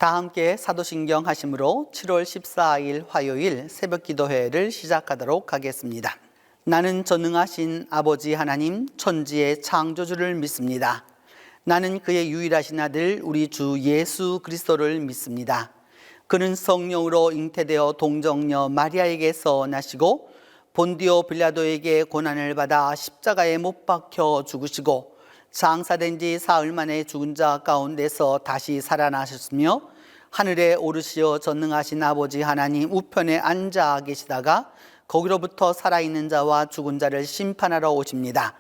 다 함께 사도신경 하심으로 7월 14일 화요일 새벽기도회를 시작하도록 하겠습니다. 나는 전능하신 아버지 하나님 천지의 창조주를 믿습니다. 나는 그의 유일하신 아들 우리 주 예수 그리스도를 믿습니다. 그는 성령으로 잉태되어 동정녀 마리아에게서 나시고 본디오 빌라도에게 고난을 받아 십자가에 못 박혀 죽으시고 장사된 지 사흘 만에 죽은 자 가운데서 다시 살아나셨으며 하늘에 오르시어 전능하신 아버지 하나님 우편에 앉아 계시다가 거기로부터 살아있는 자와 죽은 자를 심판하러 오십니다.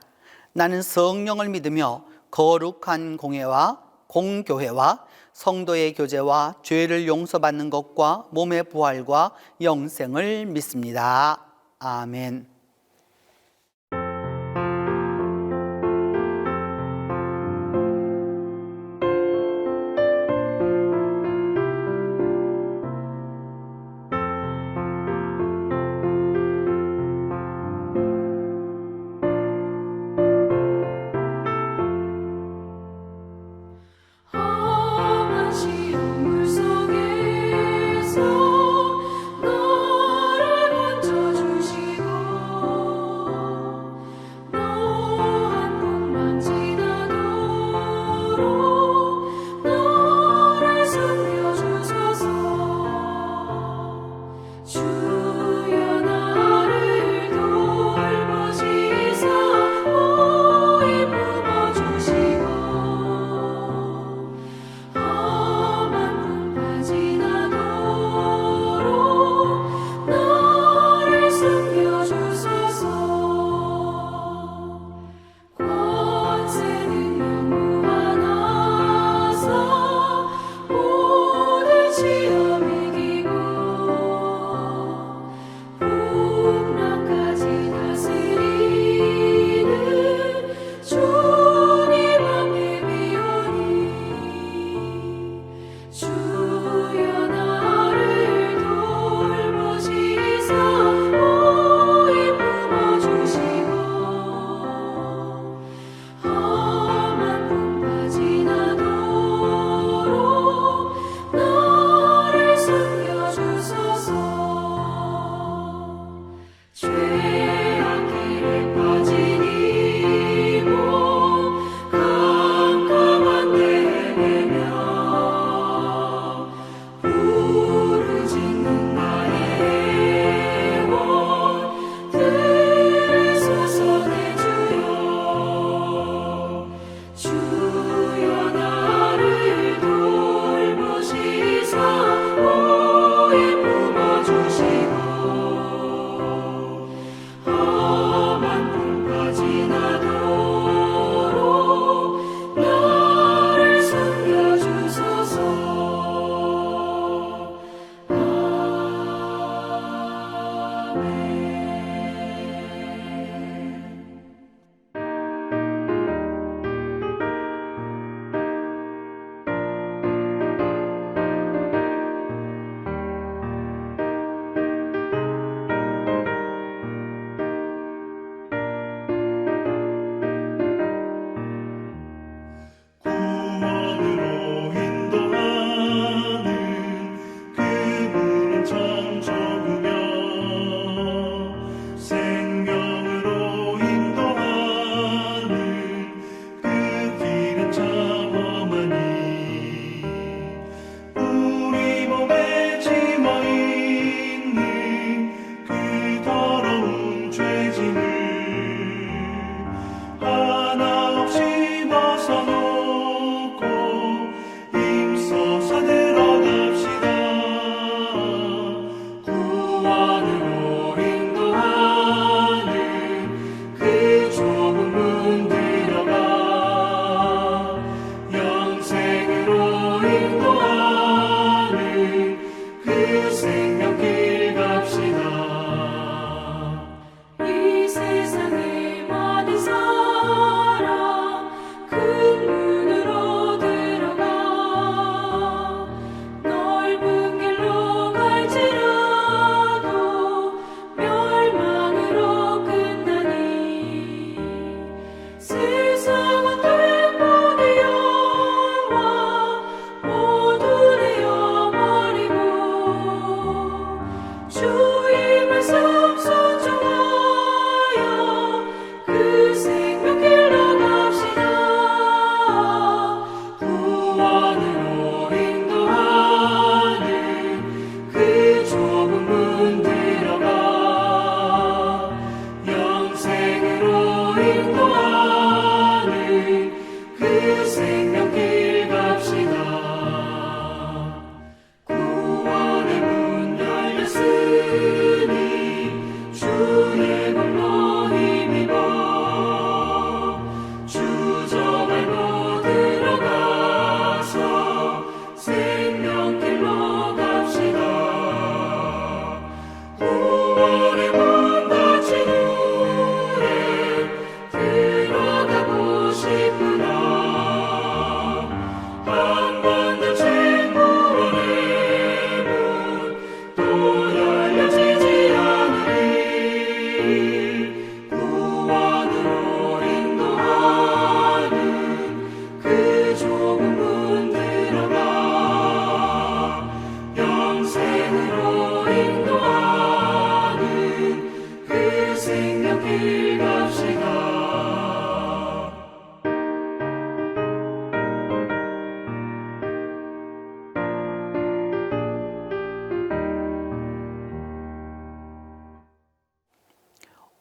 나는 성령을 믿으며 거룩한 공회와 공교회와 성도의 교제와 죄를 용서받는 것과 몸의 부활과 영생을 믿습니다. 아멘. 권세는 영원하나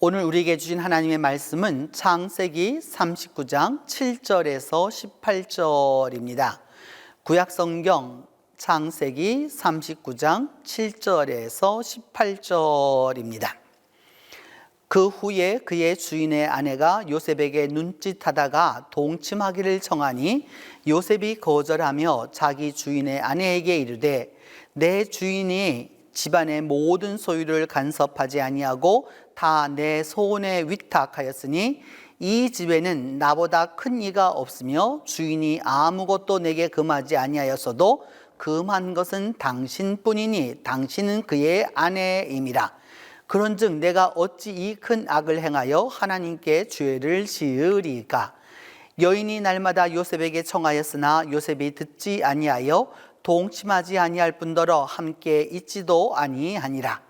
오늘 우리에게 주신 하나님의 말씀은 창세기 39장 7절에서 18절입니다. 구약성경 창세기 39장 7절에서 18절입니다. 그 후에 그의 주인의 아내가 요셉에게 눈짓하다가 동침하기를 청하니 요셉이 거절하며 자기 주인의 아내에게 이르되 내 주인이 집안의 모든 소유를 간섭하지 아니하고 다 내 손에 위탁하였으니 이 집에는 나보다 큰 이가 없으며 주인이 아무것도 내게 금하지 아니하였어도 금한 것은 당신뿐이니 당신은 그의 아내임이라. 그런즉 내가 어찌 이 큰 악을 행하여 하나님께 죄를 지으리까? 여인이 날마다 요셉에게 청하였으나 요셉이 듣지 아니하여 동침하지 아니할 뿐더러 함께 있지도 아니하니라.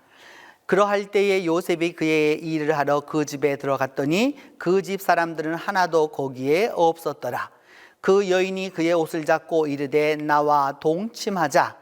그러할 때에 요셉이 그의 일을 하러 그 집에 들어갔더니 그 집 사람들은 하나도 거기에 없었더라. 그 여인이 그의 옷을 잡고 이르되 나와 동침하자.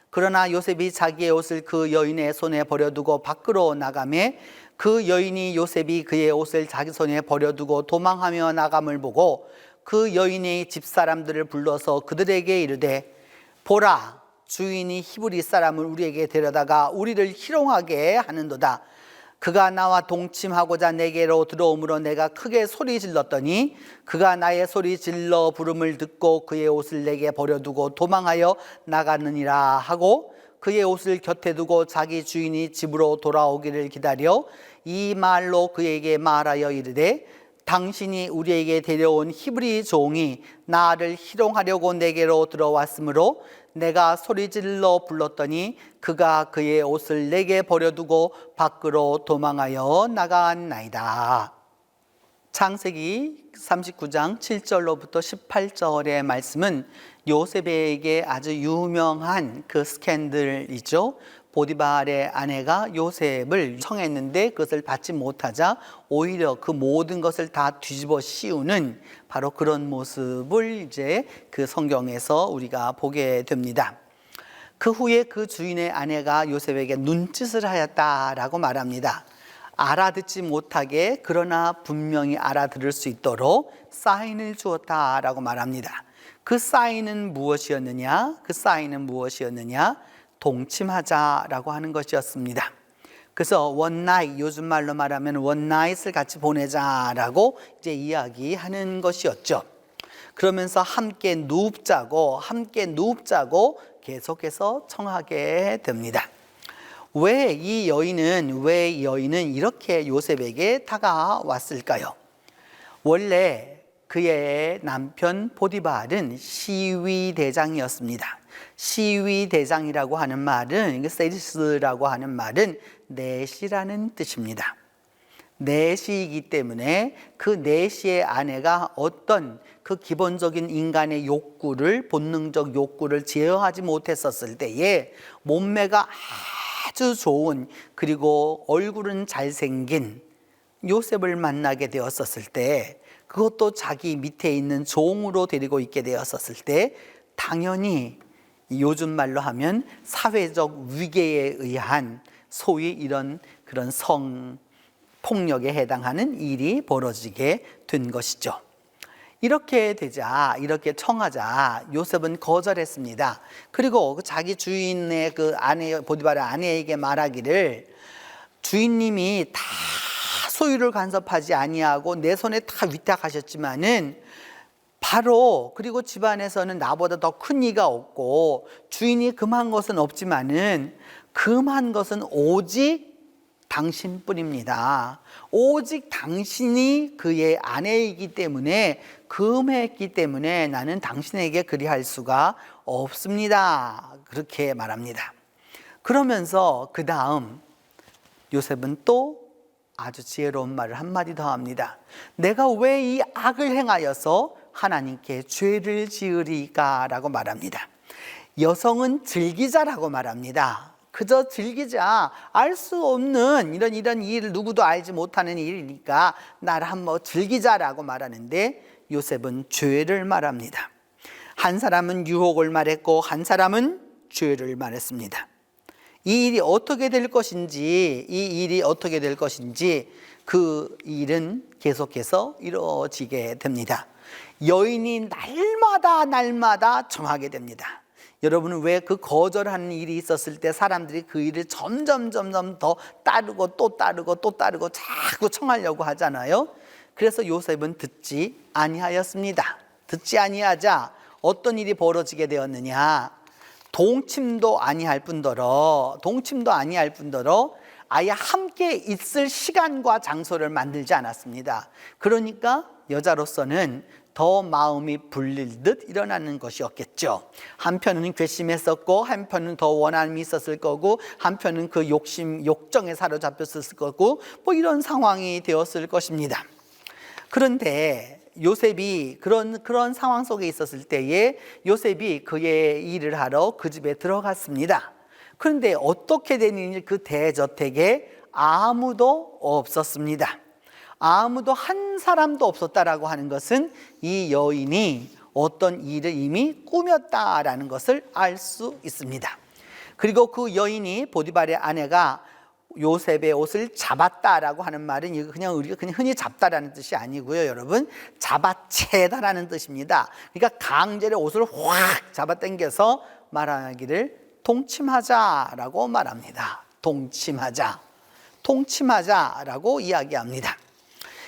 그러나 요셉이 자기의 옷을 그 여인의 손에 버려두고 밖으로 나가매 그 여인이 요셉이 그의 옷을 자기 손에 버려두고 도망하며 나감을 보고 그 여인의 집사람들을 불러서 그들에게 이르되 보라, 주인이 히브리 사람을 우리에게 데려다가 우리를 희롱하게 하는도다. 그가 나와 동침하고자 내게로 들어오므로 내가 크게 소리 질렀더니 그가 나의 소리 질러 부름을 듣고 그의 옷을 내게 버려두고 도망하여 나가느니라 하고 그의 옷을 곁에 두고 자기 주인이 집으로 돌아오기를 기다려 이 말로 그에게 말하여 이르되 당신이 우리에게 데려온 히브리 종이 나를 희롱하려고 내게로 들어왔으므로 내가 소리질러 불렀더니 그가 그의 옷을 내게 버려두고 밖으로 도망하여 나갔나이다. 창세기 39장 7절로부터 18절의 말씀은 요셉에게 아주 유명한 그 스캔들이죠. 보디발의 아내가 요셉을 청했는데 그것을 받지 못하자 오히려 그 모든 것을 다 뒤집어 씌우는 바로 그런 모습을 이제 그 성경에서 우리가 보게 됩니다. 그 후에 그 주인의 아내가 요셉에게 눈짓을 하였다라고 말합니다. 알아듣지 못하게 그러나 분명히 알아들을 수 있도록 사인을 주었다라고 말합니다. 그 사인은 무엇이었느냐? 동침하자라고 하는 것이었습니다. 그래서 원나잇, 요즘 말로 말하면 원나잇을 같이 보내자라고 이제 이야기하는 것이었죠. 그러면서 함께 눕자고 계속해서 청하게 됩니다. 왜 이 여인은 이렇게 요셉에게 다가왔을까요? 원래 그의 남편 보디발은 시위대장이었습니다. 시위대장이라고 하는 말은, 세리스라고 하는 말은 내시라는 뜻입니다. 내시이기 때문에 그 내시의 아내가 어떤 그 기본적인 인간의 욕구를, 본능적 욕구를 제어하지 못했었을 때에 몸매가 아주 좋은, 그리고 얼굴은 잘생긴 요셉을 만나게 되었었을 때, 그것도 자기 밑에 있는 종으로 데리고 있게 되었었을 때 당연히 요즘 말로 하면 사회적 위계에 의한 소위 이런 그런 성폭력에 해당하는 일이 벌어지게 된 것이죠. 이렇게 되자, 이렇게 청하자 요셉은 거절했습니다. 그리고 자기 주인의 그 아내, 보디발의 아내에게 말하기를 주인님이 다 소유를 간섭하지 아니하고 내 손에 다 위탁하셨지만은 바로 그리고 집안에서는 나보다 더 큰 이가 없고 주인이 금한 것은 없지만은 금한 것은 오직 당신뿐입니다. 오직 당신이 그의 아내이기 때문에 금했기 때문에 나는 당신에게 그리할 수가 없습니다. 그렇게 말합니다. 그러면서 그 다음 요셉은 또 아주 지혜로운 말을 한마디 더 합니다. 내가 왜 이 악을 행하여서 하나님께 죄를 지으리까? 라고 말합니다. 여성은 즐기자라고 말합니다. 그저 즐기자, 알 수 없는 이런 일, 누구도 알지 못하는 일이니까 나를 한번 즐기자라고 말하는데 요셉은 죄를 말합니다. 한 사람은 유혹을 말했고 한 사람은 죄를 말했습니다. 이 일이 어떻게 될 것인지 그 일은 계속해서 이루어지게 됩니다. 여인이 날마다 정하게 됩니다. 여러분은 왜 그 거절하는 일이 있었을 때 사람들이 그 일을 점점 더 따르고 또 따르고 자꾸 청하려고 하잖아요. 그래서 요셉은 듣지 아니하였습니다. 듣지 아니하자 어떤 일이 벌어지게 되었느냐? 동침도 아니할 뿐더러 아예 함께 있을 시간과 장소를 만들지 않았습니다. 그러니까 여자로서는 더 마음이 불릴 듯 일어나는 것이었겠죠. 한편은 괘씸했었고, 한편은 더 원함이 있었을 거고, 한편은 그 욕정에 사로잡혔을 거고, 뭐 이런 상황이 되었을 것입니다. 그런데 요셉이 그런 상황 속에 있었을 때에 요셉이 그의 일을 하러 그 집에 들어갔습니다. 그런데 어떻게 되는지 그 대저택에 아무도 없었습니다. 아무도 한 사람도 없었다라고 하는 것은 이 여인이 어떤 일을 이미 꾸몄다라는 것을 알 수 있습니다. 그리고 그 여인이 보디발의 아내가 요셉의 옷을 잡았다라고 하는 말은 우리가 그냥 흔히 잡다라는 뜻이 아니고요, 여러분. 잡아채다라는 뜻입니다. 그러니까 강제로 옷을 확 잡아당겨서 말하기를 동침하자라고 말합니다. 동침하자라고 이야기합니다.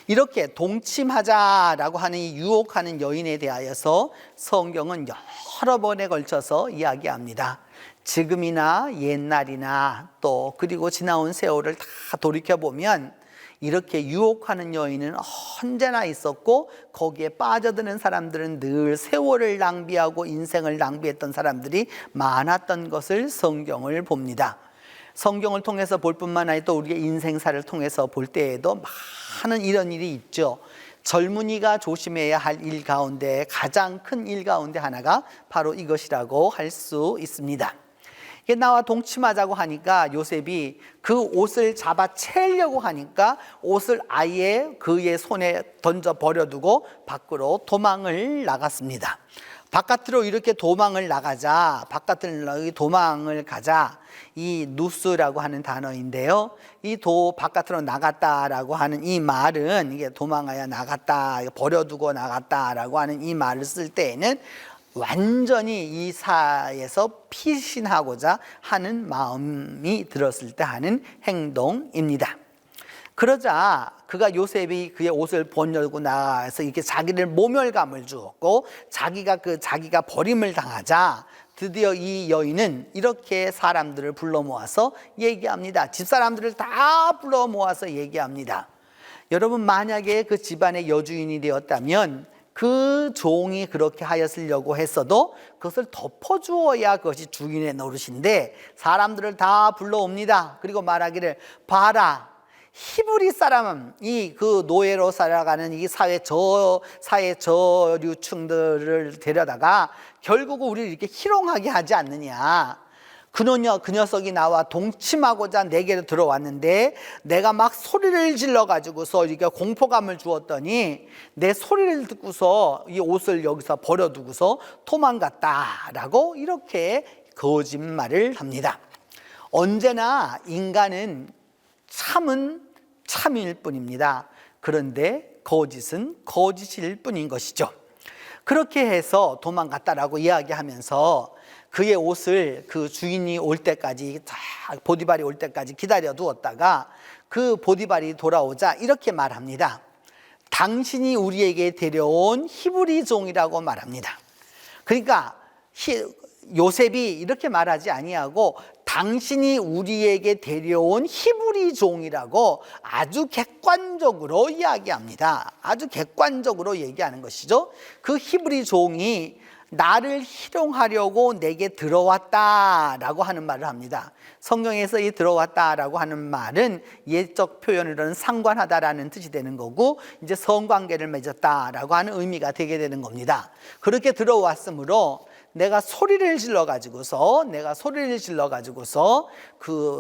이렇게 동침하자라고 하는 이 유혹하는 여인에 대하여서 성경은 여러 번에 걸쳐서 이야기합니다. 지금이나 옛날이나 또 그리고 지나온 세월을 다 돌이켜보면 이렇게 유혹하는 여인은 언제나 있었고, 거기에 빠져드는 사람들은 늘 세월을 낭비하고 인생을 낭비했던 사람들이 많았던 것을 성경을 봅니다. 성경을 통해서 볼 뿐만 아니라 또 우리의 인생사를 통해서 볼 때에도 많은 이런 일이 있죠. 젊은이가 조심해야 할 일 가운데 가장 큰 일 가운데 하나가 바로 이것이라고 할 수 있습니다. 이게 나와 동침하자고 하니까 요셉이 그 옷을 잡아채려고 하니까 옷을 아예 그의 손에 던져 버려두고 밖으로 도망을 나갔습니다. 바깥으로 이렇게 도망을 가자 이 누스라고 하는 단어인데요. 이 바깥으로 나갔다라고 하는 이 말은 이게 도망하여 나갔다, 버려두고 나갔다라고 하는 이 말을 쓸 때에는 완전히 이 사에서 피신하고자 하는 마음이 들었을 때 하는 행동입니다. 그러자 요셉이 그의 옷을 번열고 나가서 이렇게 자기를 모멸감을 주었고 자기가 버림을 당하자 드디어 이 여인은 이렇게 사람들을 불러 모아서 얘기합니다. 집사람들을 다 불러 모아서 얘기합니다. 여러분, 만약에 그 집안의 여주인이 되었다면 그 종이 그렇게 하였으려고 했어도 그것을 덮어주어야 그것이 주인의 노릇인데 사람들을 다 불러옵니다. 그리고 말하기를, 봐라, 히브리 사람이 그 노예로 살아가는 이 사회 저류층들을 데려다가 결국은 우리를 이렇게 희롱하게 하지 않느냐. 그 녀석이 나와 동침하고자 내게로 들어왔는데 내가 막 소리를 질러가지고서 이렇게 공포감을 주었더니 내 소리를 듣고서 이 옷을 여기서 버려두고서 도망갔다라고 이렇게 거짓말을 합니다. 언제나 인간은 참은 참일 뿐입니다. 그런데 거짓은 거짓일 뿐인 것이죠. 그렇게 해서 도망갔다라고 이야기하면서 그의 옷을 그 주인이 올 때까지, 보디발이 올 때까지 기다려 두었다가 그 보디발이 돌아오자 이렇게 말합니다. 당신이 우리에게 데려온 히브리 종이라고 말합니다. 그러니까 요셉이 이렇게 말하지 아니하고 당신이 우리에게 데려온 히브리 종이라고 아주 객관적으로 이야기합니다. 아주 객관적으로 얘기하는 것이죠. 그 히브리 종이 나를 희롱하려고 내게 들어왔다라고 하는 말을 합니다. 성경에서 이 들어왔다라고 하는 말은 예적 표현으로는 상관하다라는 뜻이 되는 거고, 이제 성관계를 맺었다라고 하는 의미가 되게 되는 겁니다. 그렇게 들어왔으므로 내가 소리를 질러 가지고서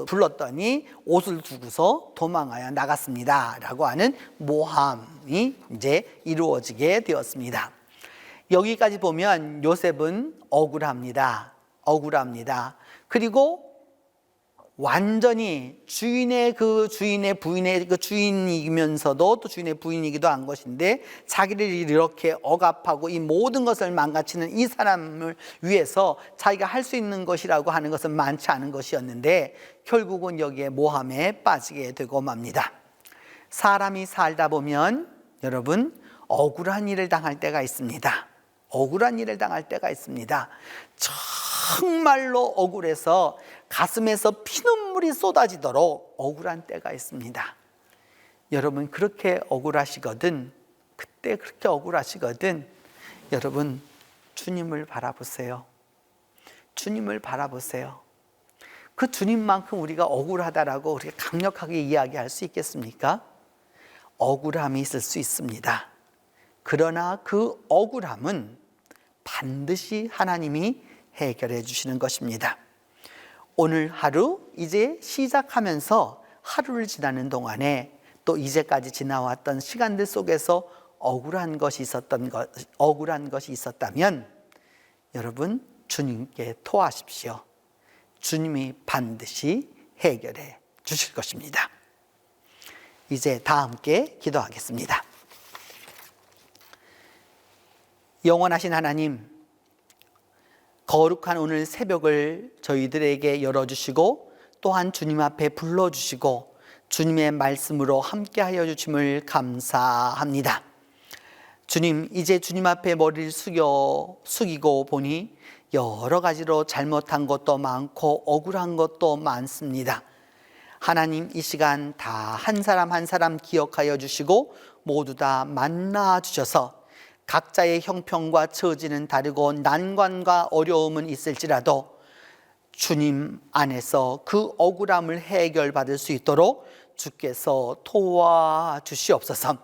불렀더니 옷을 두고서 도망하여 나갔습니다라고 하는 모함이 이제 이루어지게 되었습니다. 여기까지 보면 요셉은 억울합니다. 그리고 완전히 주인의 부인의 그 주인이면서도 또 주인의 부인이기도 한 것인데, 자기를 이렇게 억압하고 이 모든 것을 망가치는 이 사람을 위해서 자기가 할 수 있는 것이라고 하는 것은 많지 않은 것이었는데, 결국은 여기에 모함에 빠지게 되고 맙니다. 사람이 살다 보면 여러분, 억울한 일을 당할 때가 있습니다. 억울한 일을 당할 때가 있습니다. 정말로 억울해서 가슴에서 피눈물이 쏟아지도록 억울한 때가 있습니다. 여러분, 그렇게 억울하시거든, 그때 그렇게 억울하시거든, 여러분, 주님을 바라보세요. 주님을 바라보세요. 그 주님만큼 우리가 억울하다라고 우리가 강력하게 이야기할 수 있겠습니까? 억울함이 있을 수 있습니다. 그러나 그 억울함은 반드시 하나님이 해결해 주시는 것입니다. 오늘 하루 이제 시작하면서 하루를 지나는 동안에 또 이제까지 지나왔던 시간들 속에서 억울한 것이 있었다면 여러분, 주님께 토하십시오. 주님이 반드시 해결해 주실 것입니다. 이제 다 함께 기도하겠습니다. 영원하신 하나님, 거룩한 오늘 새벽을 저희들에게 열어주시고 또한 주님 앞에 불러주시고 주님의 말씀으로 함께하여 주심을 감사합니다. 주님, 이제 주님 앞에 머리를 숙이고 보니 여러 가지로 잘못한 것도 많고 억울한 것도 많습니다. 하나님, 이 시간 다 한 사람 한 사람 기억하여 주시고 모두 다 만나 주셔서 각자의 형편과 처지는 다르고 난관과 어려움은 있을지라도 주님 안에서 그 억울함을 해결받을 수 있도록 주께서 도와주시옵소서.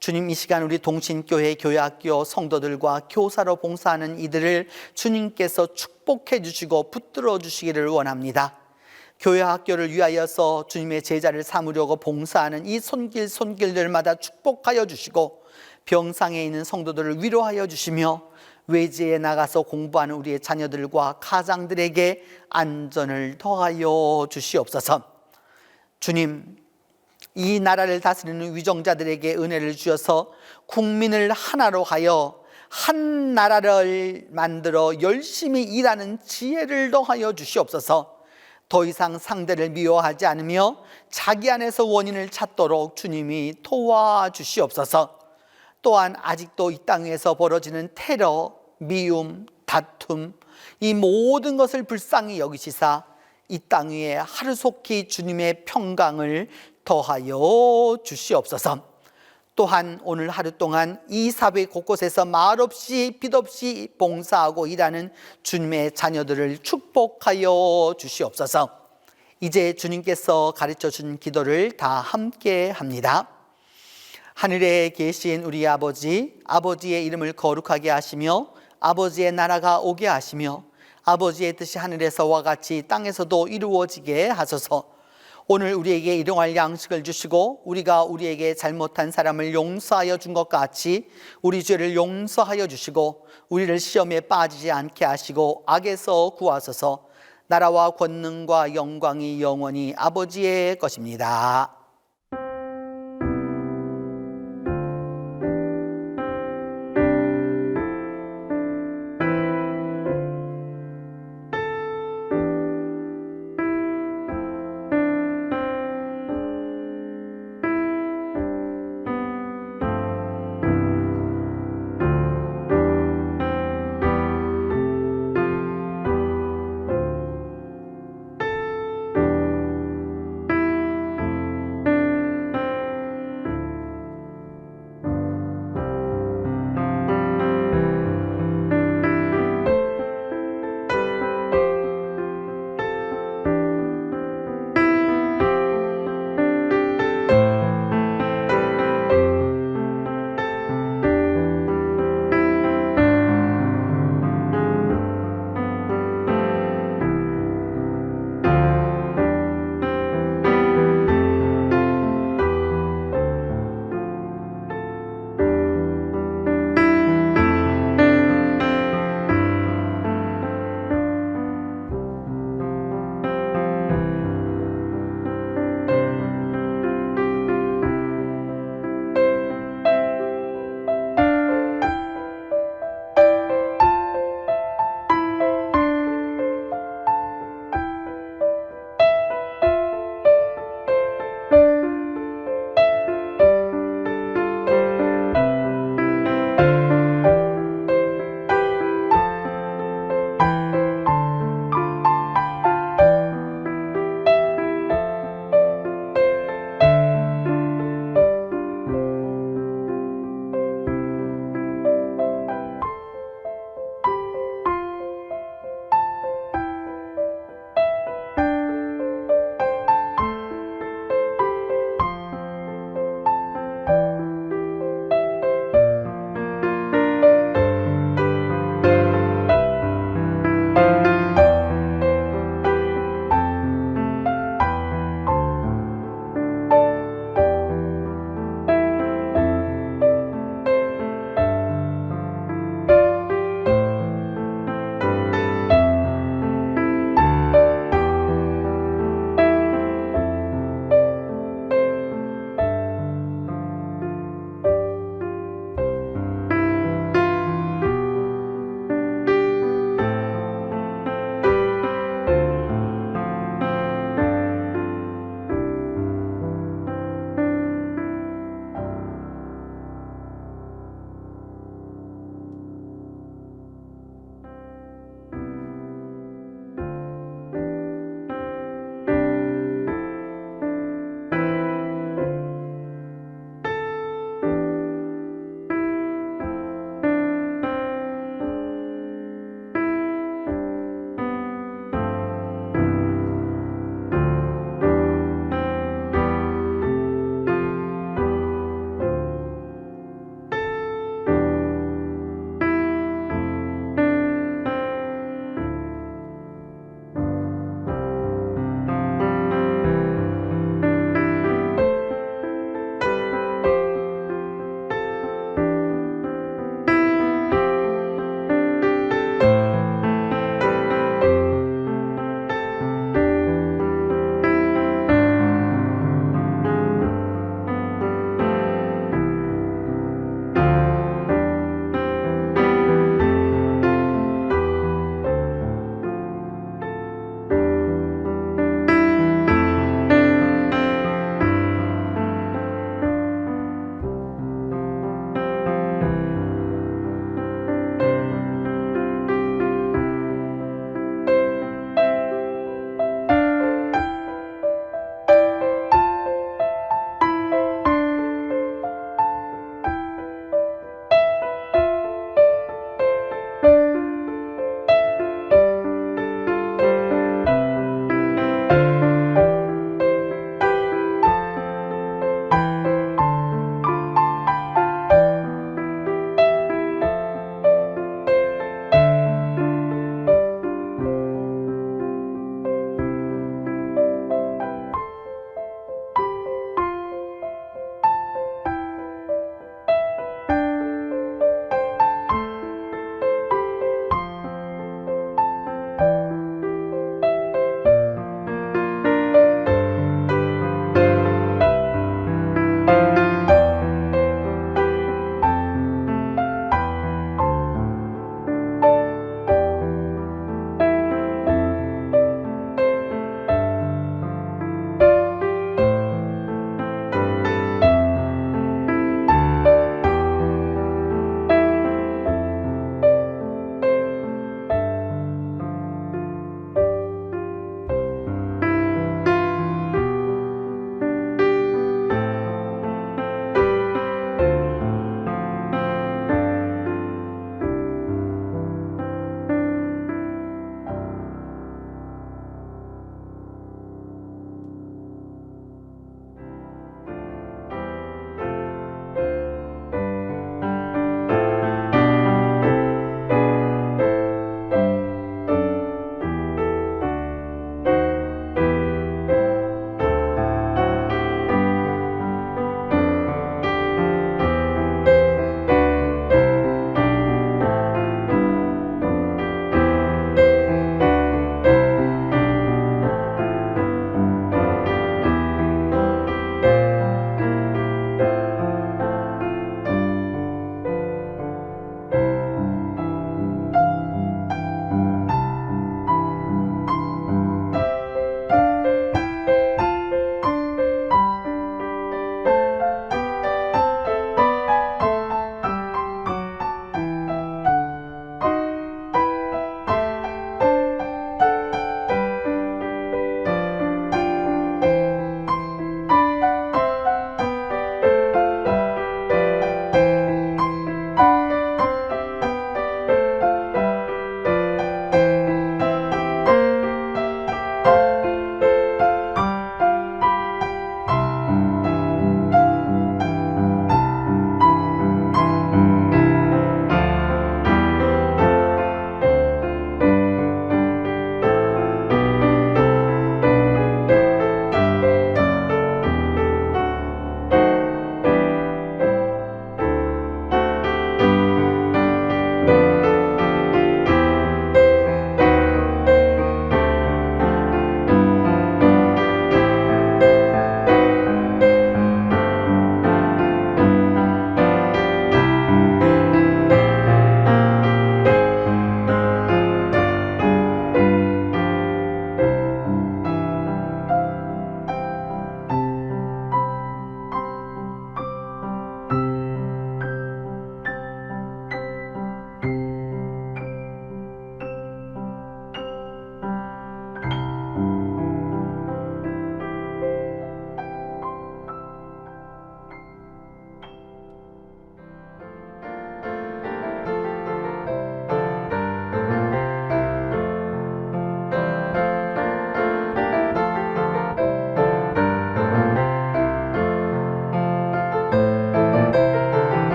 주님, 이 시간 우리 동신교회 교회학교 성도들과 교사로 봉사하는 이들을 주님께서 축복해 주시고 붙들어 주시기를 원합니다. 교회학교를 위하여서 주님의 제자를 삼으려고 봉사하는 이 손길들마다 축복하여 주시고 병상에 있는 성도들을 위로하여 주시며 외지에 나가서 공부하는 우리의 자녀들과 가장들에게 안전을 더하여 주시옵소서. 주님, 이 나라를 다스리는 위정자들에게 은혜를 주셔서 국민을 하나로 하여 한 나라를 만들어 열심히 일하는 지혜를 더하여 주시옵소서. 더 이상 상대를 미워하지 않으며 자기 안에서 원인을 찾도록 주님이 도와주시옵소서. 또한 아직도 이 땅 위에서 벌어지는 테러, 미움, 다툼, 이 모든 것을 불쌍히 여기시사 이 땅 위에 하루속히 주님의 평강을 더하여 주시옵소서. 또한 오늘 하루 동안 이 사회 곳곳에서 말없이 빛없이 봉사하고 일하는 주님의 자녀들을 축복하여 주시옵소서. 이제 주님께서 가르쳐 준 기도를 다 함께 합니다. 하늘에 계신 우리 아버지, 아버지의 이름을 거룩하게 하시며 아버지의 나라가 오게 하시며 아버지의 뜻이 하늘에서와 같이 땅에서도 이루어지게 하소서. 오늘 우리에게 일용할 양식을 주시고 우리가 우리에게 잘못한 사람을 용서하여 준 것 같이 우리 죄를 용서하여 주시고 우리를 시험에 빠지지 않게 하시고 악에서 구하소서. 나라와 권능과 영광이 영원히 아버지의 것입니다.